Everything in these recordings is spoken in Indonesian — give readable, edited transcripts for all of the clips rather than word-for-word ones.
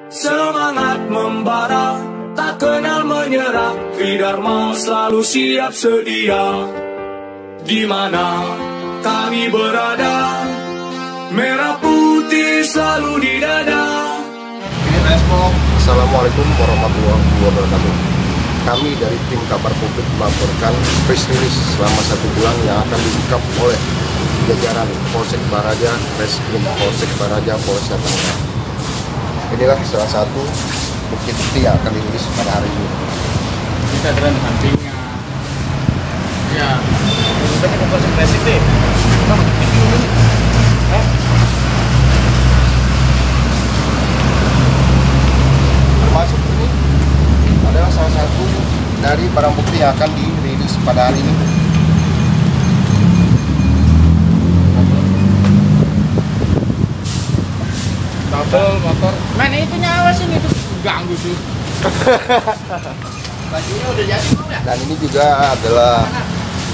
Semangat membara, tak kenal menyerah, Tridharma selalu siap sedia. Di mana kami berada, merah putih selalu di dada. Assalamualaikum warahmatullahi wabarakatuh. Kami dari tim kabar publik melaporkan press release selama 1 bulan yang akan diungkap oleh jajaran Polsek Baraja, Reskrim Polsek Baraja, Polres Tangerang. Inilah salah satu bukti-bukti yang akan dirilis pada hari ini. Kita dengan sampingnya. Ya, kita ke Polsek Resik deh. Termasuk ini adalah salah satu dari barang bukti yang akan dirilis pada hari ini. Kabel motor. Men itu nyawa sih itu ganggu tuh. Bajunya udah jadi belum ya? Dan ini juga adalah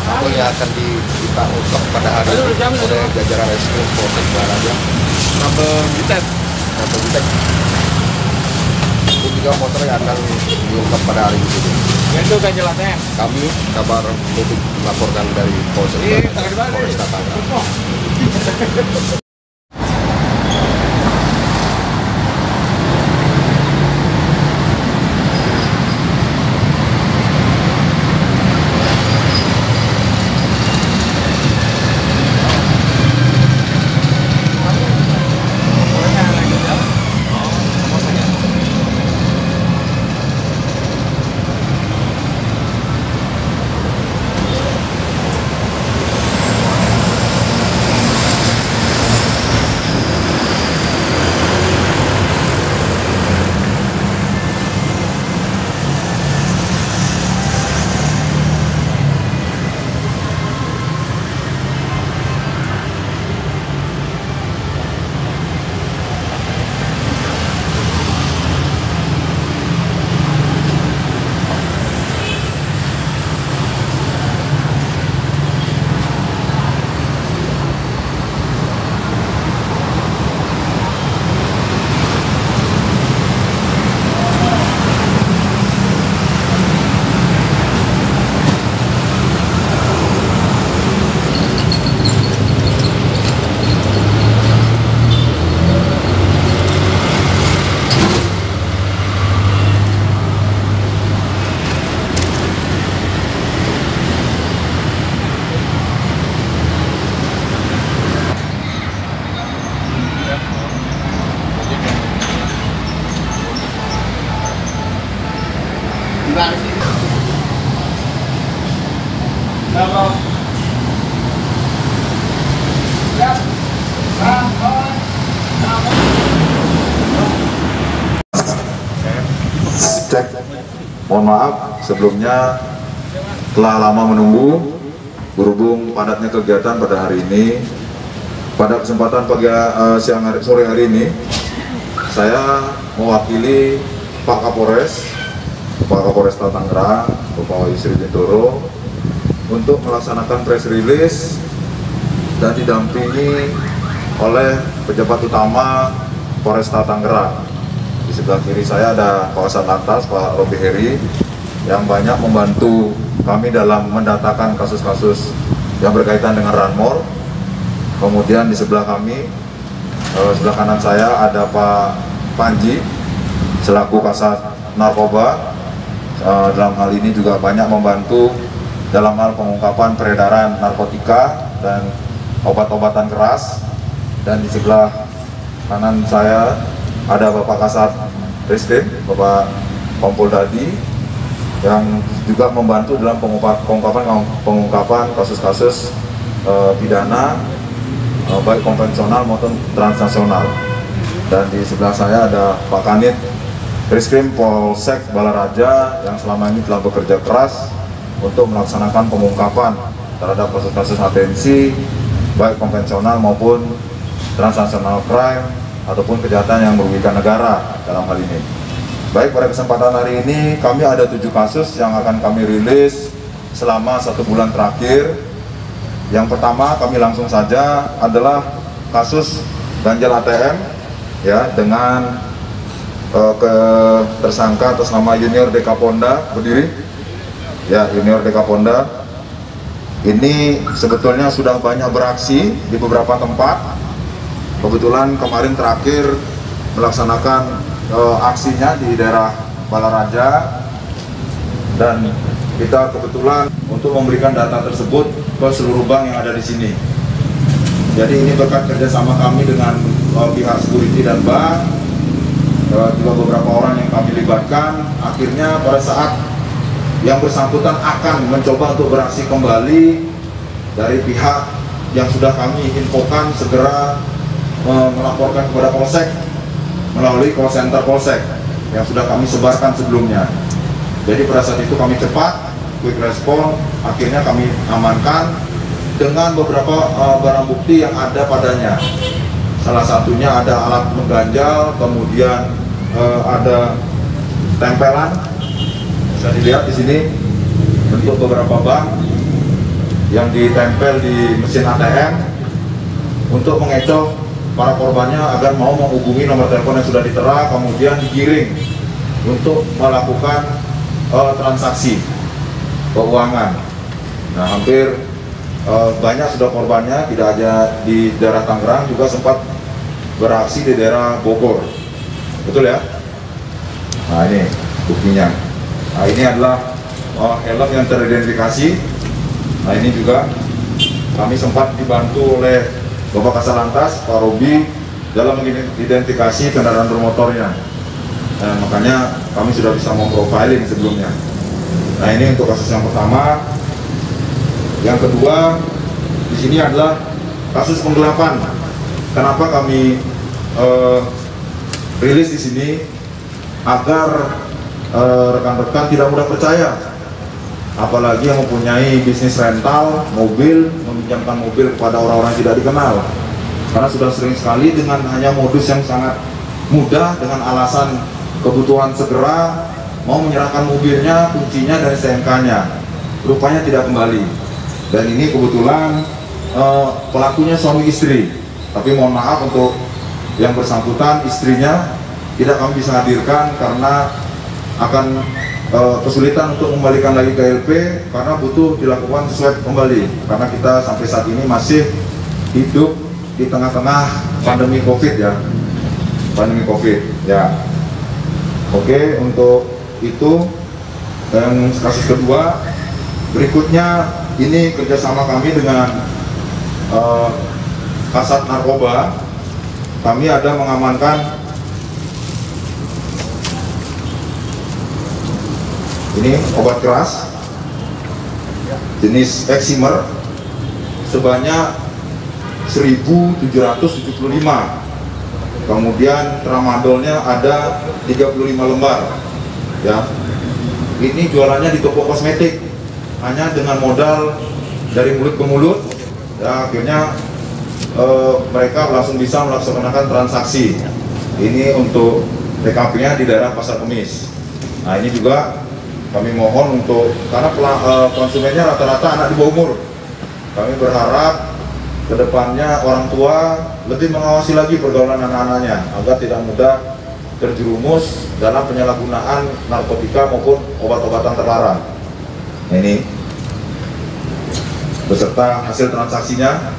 apa yang akan kita ungkap pada hari ini oleh jajaran Reskrim Polsek Baraja. Kabel gitar. Kabel gitar. Ini juga motor yang akan diungkap pada hari ini. Itu ganjelatnya. Kami kabar publik melaporkan dari Polsek Baraja, Polres Tangerang. Cek, mohon maaf sebelumnya telah lama menunggu berhubung padatnya kegiatan pada hari ini. Pada kesempatan sore hari ini saya mewakili Pak Kapolres Tangerang, Bapak Yusri Bintoro, untuk melaksanakan press release dan didampingi oleh pejabat utama Polresta Tangerang. Di sebelah kiri saya ada kawasan lantas Pak Robi Heri yang banyak membantu kami dalam mendatakan kasus-kasus yang berkaitan dengan Ranmor. Kemudian di sebelah kami, sebelah kanan saya ada Pak Panji selaku Kasat Narkoba. Dalam hal ini juga banyak membantu dalam hal pengungkapan peredaran narkotika dan obat-obatan keras. Dan di sebelah kanan saya ada Bapak Kasat Reskrim, Bapak Kompol Dadi, yang juga membantu dalam pengungkapan kasus-kasus pidana baik konvensional maupun transnasional. Dan di sebelah saya ada Pak Kanit Reskrim Polsek Baraja yang selama ini telah bekerja keras untuk melaksanakan pengungkapan terhadap kasus-kasus atensi baik konvensional maupun transnasional crime ataupun kejahatan yang merugikan negara dalam hal ini. Baik, pada kesempatan hari ini kami ada 7 kasus yang akan kami rilis selama 1 bulan terakhir. Yang pertama kami langsung saja adalah kasus ganjal ATM ya, dengan ke tersangka atas nama Junior Dekaponda, berdiri ya. Junior Dekaponda ini sebetulnya sudah banyak beraksi di beberapa tempat. Kebetulan kemarin terakhir melaksanakan aksinya di daerah Balaraja, dan kita kebetulan untuk memberikan data tersebut ke seluruh bank yang ada di sini. Jadi ini berkat kerjasama kami dengan pihak security dan bank, juga beberapa orang yang kami libatkan. Akhirnya pada saat yang bersangkutan akan mencoba untuk beraksi kembali, dari pihak yang sudah kami infokan segera melaporkan kepada Polsek melalui call center Polsek yang sudah kami sebarkan sebelumnya. Jadi pada saat itu kami cepat, quick respon, akhirnya kami amankan dengan beberapa barang bukti yang ada padanya. Salah satunya ada alat mengganjal, kemudian ada tempelan, bisa dilihat di sini bentuk beberapa bank yang ditempel di mesin ATM untuk mengecoh para korbannya agar mau menghubungi nomor telepon yang sudah ditera, kemudian digiring untuk melakukan transaksi keuangan. Nah, hampir banyak sudah korbannya, tidak hanya di daerah Tangerang, juga sempat beraksi di daerah Bogor. Betul ya? Nah, ini buktinya. Nah, ini adalah helm yang teridentifikasi. Nah, ini juga kami sempat dibantu oleh Bapak Kasalantas, Pak Robi, dalam mengidentifikasi kendaraan bermotornya. Nah, makanya kami sudah bisa memprofiling sebelumnya. Nah, ini untuk kasus yang pertama. Yang kedua, di sini adalah kasus penggelapan. Kenapa kami rilis di sini? Agar rekan-rekan tidak mudah percaya, apalagi yang mempunyai bisnis rental mobil, meminjamkan mobil kepada orang-orang yang tidak dikenal. Karena sudah sering sekali dengan hanya modus yang sangat mudah, dengan alasan kebutuhan segera, mau menyerahkan mobilnya, kuncinya dan STNK-nya, rupanya tidak kembali. Dan ini kebetulan pelakunya suami istri, tapi mohon maaf untuk yang bersangkutan, istrinya tidak kami bisa hadirkan karena akan kesulitan untuk membalikan lagi ke LP, karena butuh dilakukan swab kembali, karena kita sampai saat ini masih hidup di tengah-tengah pandemi COVID ya, pandemi COVID ya. Oke, untuk itu. Dan kasus kedua berikutnya, ini kerjasama kami dengan Kasat Narkoba. Kami ada mengamankan ini obat keras jenis Eximer sebanyak 1.775. Kemudian tramadolnya ada 35 lembar ya. Ini jualannya di toko kosmetik, hanya dengan modal dari mulut ke mulut ya. Akhirnya mereka langsung bisa melaksanakan transaksi. Ini untuk TKP-nya di daerah Pasar Kemis. Nah, ini juga kami mohon untuk, karena konsumennya rata-rata anak di bawah umur, kami berharap kedepannya orang tua lebih mengawasi lagi pergaulan anak-anaknya agar tidak mudah terjerumus dalam penyalahgunaan narkotika maupun obat-obatan terlarang. Ini beserta hasil transaksinya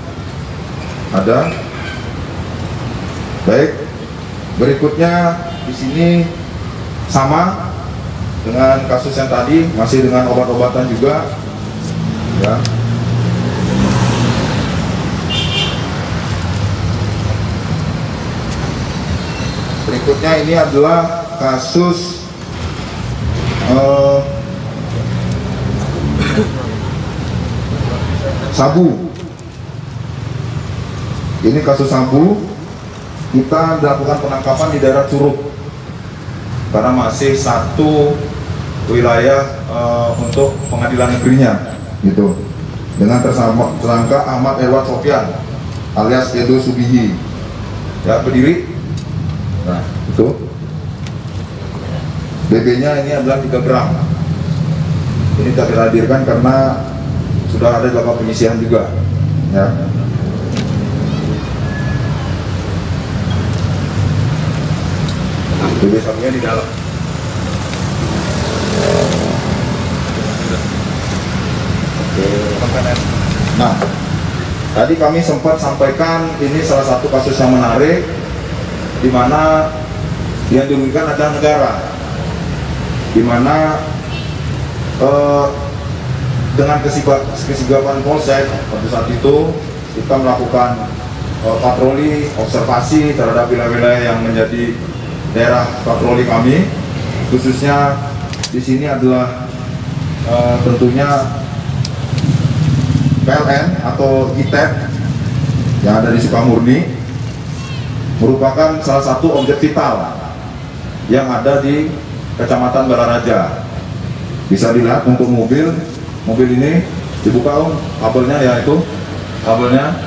ada. Baik, berikutnya di sini sama dengan kasus yang tadi, masih dengan obat-obatan juga ya. Berikutnya ini adalah kasus sabu. Ini kasus sabu, kita melakukan penangkapan di daerah Curug karena masih satu wilayah untuk pengadilan negerinya gitu, dengan tersangka Ahmad Erwan Sofyan alias Edo Subihi ya, berdiri. Nah, itu BB-nya ini adalah 3 gram. Ini tak dihadirkan karena sudah ada dilakukan penyisihan juga ya. BB sapinya di dalam. Oke. Nah, tadi kami sempat sampaikan ini salah satu kasus yang menarik, di mana yang dirugikan adalah negara, di mana dengan kesigapan polsek pada saat itu kita melakukan patroli observasi terhadap wilayah-wilayah yang menjadi daerah patroli kami, khususnya di sini adalah tentunya PLN atau ITEP yang ada di Sukamurni, merupakan salah satu objek vital yang ada di Kecamatan Balaraja. Bisa dilihat untuk mobil ini dibuka kabelnya, yaitu kabelnya.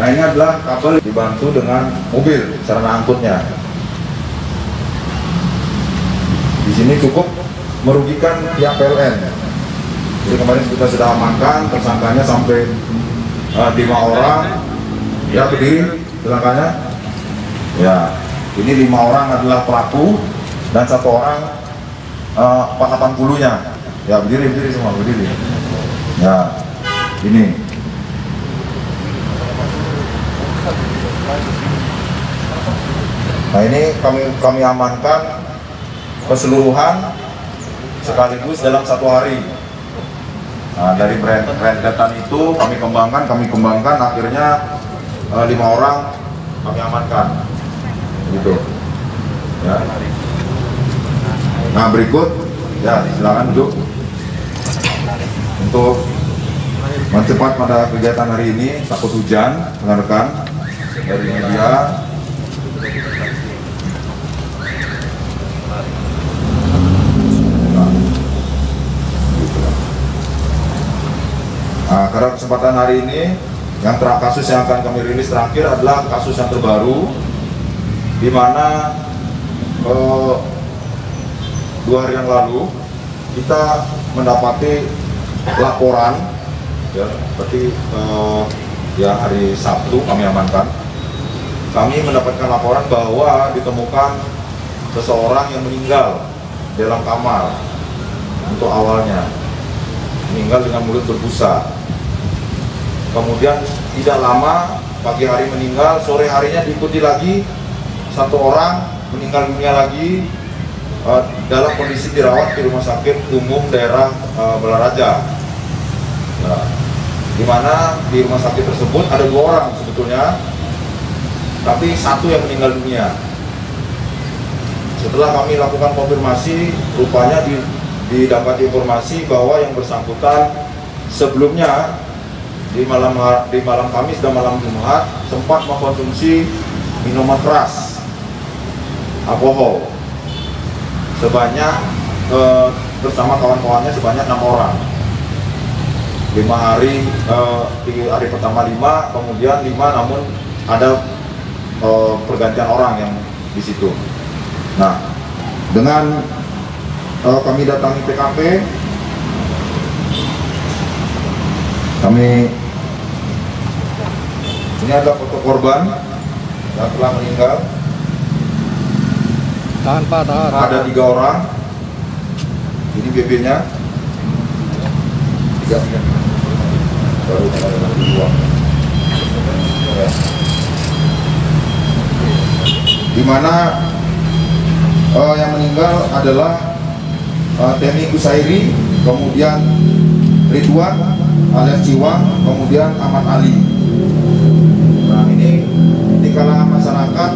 Nah, ini adalah kabel dibantu dengan mobil sarana angkutnya. Di sini cukup merugikan pihak PLN. Jadi kemarin kita sudah amankan tersangkanya sampai 5 orang. Ya, berdiri tersangkanya. Ya, ini 5 orang adalah pelaku dan 1 orang 480-nya. Ya, berdiri semua, berdiri. Ya, ini. Nah, ini kami amankan keseluruhan sekaligus dalam 1 hari. Nah, dari rentetan itu kami kembangkan akhirnya 5 orang kami amankan, gitu. Ya. Nah, berikut, ya silakan duduk. Untuk mencepat pada kegiatan hari ini, takut hujan, rekan-rekan dari media. Nah, karena kesempatan hari ini, kasus yang akan kami rilis terakhir adalah kasus yang terbaru, di mana 2 hari yang lalu kita mendapati laporan, ya, berarti ya hari Sabtu kami amankan. Kami mendapatkan laporan bahwa ditemukan seseorang yang meninggal dalam kamar. Untuk awalnya meninggal dengan mulut berbusa. Kemudian tidak lama, pagi hari meninggal, sore harinya diikuti lagi 1 orang meninggal dunia lagi dalam kondisi dirawat di rumah sakit umum daerah Balaraja. Nah, di mana di rumah sakit tersebut ada 2 orang sebetulnya, tapi 1 yang meninggal dunia. Setelah kami lakukan konfirmasi, rupanya didapat informasi bahwa yang bersangkutan sebelumnya di malam Kamis dan malam Jumat sempat mengkonsumsi minuman keras, alkohol, sebanyak bersama kawan-kawannya sebanyak 6 orang. 5 hari, di hari pertama 5, kemudian 5, namun ada pergantian orang yang di situ. Nah, dengan kami datangi TKP, ini ada foto korban yang telah meninggal. Tahan Pak, tahan. Ada 3 orang. Ini BB-nya. 3. Baru ada 2. Ya. Di mana yang meninggal adalah Temi Kusairi, kemudian Ridwan alias Ciwang, kemudian Ahmad Ali. Nah, ini di kalangan masyarakat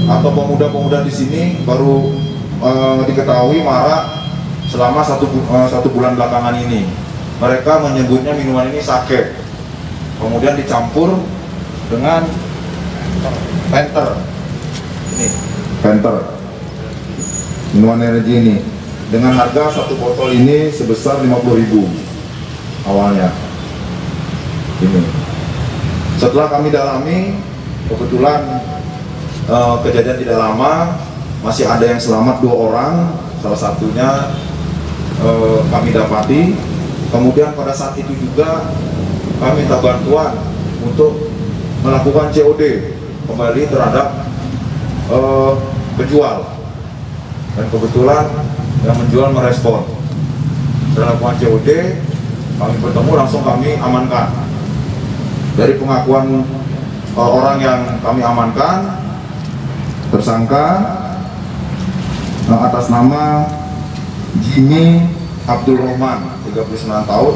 atau pemuda-pemuda di sini baru diketahui marak selama satu bulan belakangan ini. Mereka menyebutnya minuman ini sake, kemudian dicampur dengan Penter. Ini Penter, minuman energi ini, dengan harga 1 botol ini sebesar 50.000 awalnya. Ini. Setelah kami dalami, kebetulan kejadian tidak lama masih ada yang selamat 2 orang, salah satunya kami dapati. Kemudian pada saat itu juga kami minta bantuan untuk melakukan COD kembali terhadap penjual Dan kebetulan yang menjual merespon. Setelah lakukan COD, kami bertemu, langsung kami amankan. Dari pengakuan orang yang kami amankan, tersangka atas nama Jimmy Abdul Rahman, 39 tahun,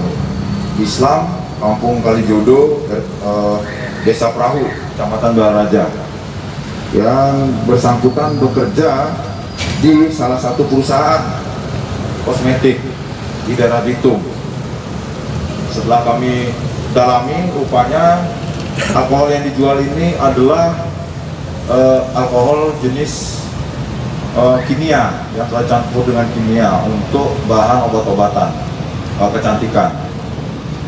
Islam, Kampung Kalijodo, Desa Perahu, Kecamatan Balaraja, yang bersangkutan bekerja di salah satu perusahaan kosmetik di daerah Bitung. Setelah kami dalami, rupanya alkohol yang dijual ini adalah alkohol jenis kimia yang telah campur dengan kimia untuk bahan obat-obatan kecantikan.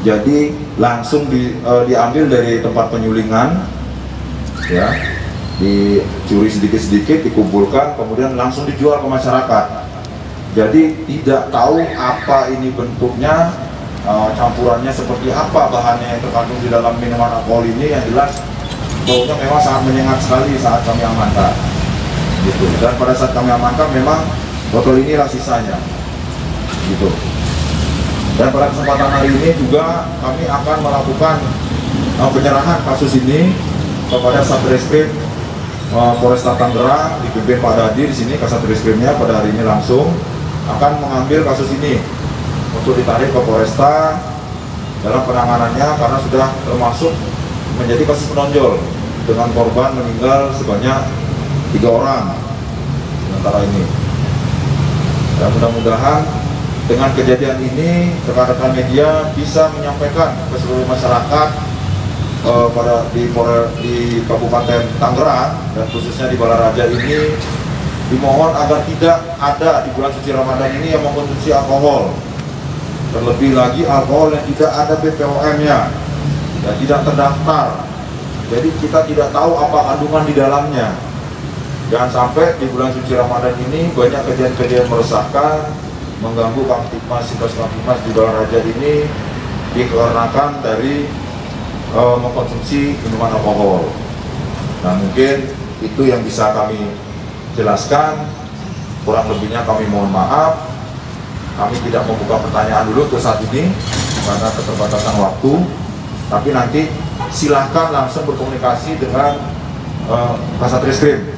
Jadi langsung diambil dari tempat penyulingan, ya, dicuri sedikit-sedikit, dikumpulkan, kemudian langsung dijual ke masyarakat. Jadi tidak tahu apa ini bentuknya, campurannya seperti apa, bahannya yang terkandung di dalam minuman alkohol ini. Yang jelas baunya memang sangat menyengat sekali saat kami amankan, gitu. Dan pada saat kami amankan memang botol inilah sisanya, gitu. Dan pada kesempatan hari ini juga kami akan melakukan penyerahan kasus ini kepada Satreskrim Polresta Tangerang, dipimpin Pak Dadi di sini. Kasat Reskrimnya pada hari ini langsung akan mengambil kasus ini untuk ditarik ke Polresta dalam penanganannya, karena sudah termasuk menjadi kasus menonjol dengan korban meninggal sebanyak 3 orang sementara ini. Dan mudah-mudahan dengan kejadian ini rekan-rekan media bisa menyampaikan ke seluruh masyarakat di Kabupaten Tangerang dan khususnya di Balaraja ini, dimohon agar tidak ada di bulan suci Ramadan ini yang mengkonsumsi alkohol, terlebih lagi alkohol yang tidak ada BPOM-nya, yang tidak terdaftar. Jadi kita tidak tahu apa kandungan di dalamnya. Jangan sampai di bulan suci Ramadan ini banyak kejadian-kejadian meresahkan, mengganggu Kamtipmas, Situs Kamtipmas di Balaraja ini dikarenakan dari mengkonsumsi minuman alkohol. Nah, mungkin itu yang bisa kami jelaskan. Kurang lebihnya kami mohon maaf. Kami tidak membuka pertanyaan dulu untuk saat ini karena keterbatasan waktu. Tapi nanti silahkan langsung berkomunikasi dengan Kasat Reskrim,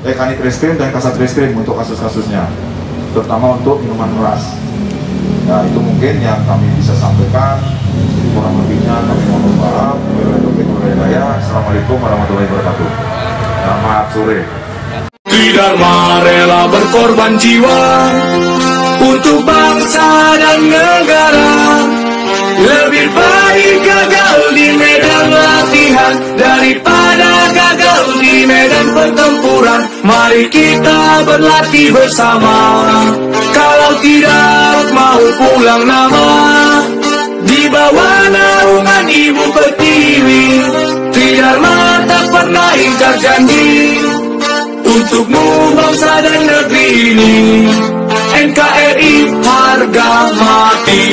Kanit Reskrim dan Kasat Reskrim untuk kasus-kasusnya, terutama untuk minuman keras. Nah, itu mungkin yang kami bisa sampaikan. Kurang lebihnya kami mohon maaf. Assalamualaikum warahmatullahi wabarakatuh. Selamat sore. Tridharma rela berkorban jiwa untuk bangsa dan negara. Lebih baik gagal di medan latihan daripada gagal di medan pertempuran. Mari kita berlatih bersama. Kalau tidak mau pulang nama, di bawah naungan Ibu Pertiwi, Tridharma tak pernah ingkar janji untukmu bangsa dan negeri ini. NKRI harga mati.